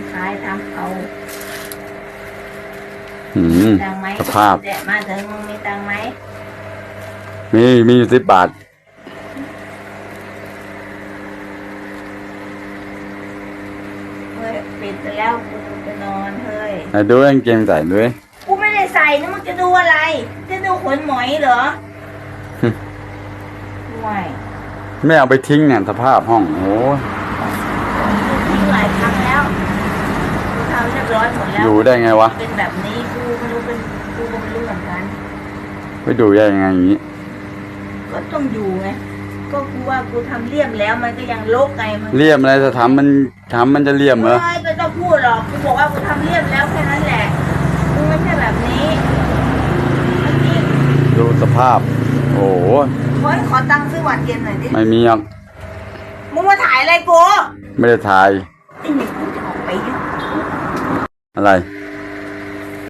ำขายทำเอาตังไหมสภาพแต่มาถึงมึงมีตังไหมมีอยู่10 บาทเฮ้ยปิดไปแล้วกูไปนอนเฮ้ยดูกางเกงใส่ด้วยกูไม่ได้ใส่นะมึงจะดูอะไรจะดูขนหมอยเหรอไม่เอาไปทิ้งเนี่ยสภาพห้องโอ้ทิ้งหลายครั้งแล้วกูทำเรียบร้อยหมดแล้วอยู่ได้ไงวะเป็นแบบนี้กูไม่รู้เหมือนกันไปดูได้ยังไงอย่างนี้ก็ต้องอยู่ไงก็กูว่ากูทำเลี่ยมแล้วมันก็ยังรกไงมันเลี่ยมอะไรจะทำมันจะเลี่ยมเหรอไม่ต้องพูดหรอกกูบอกว่ากูทำเลี่ยมแล้วแค่นั้นแหละมึงไม่ใช่แบบนี้ดูสภาพโอ้โหขอตังค์ซื้อหวานเย็นหน่อยดิไม่มีอ่ะมึงมาถ่ายอะไรกูไม่ได้ถ่ายไอ้หนึ่งกูจะออกไปยุ่งอะไร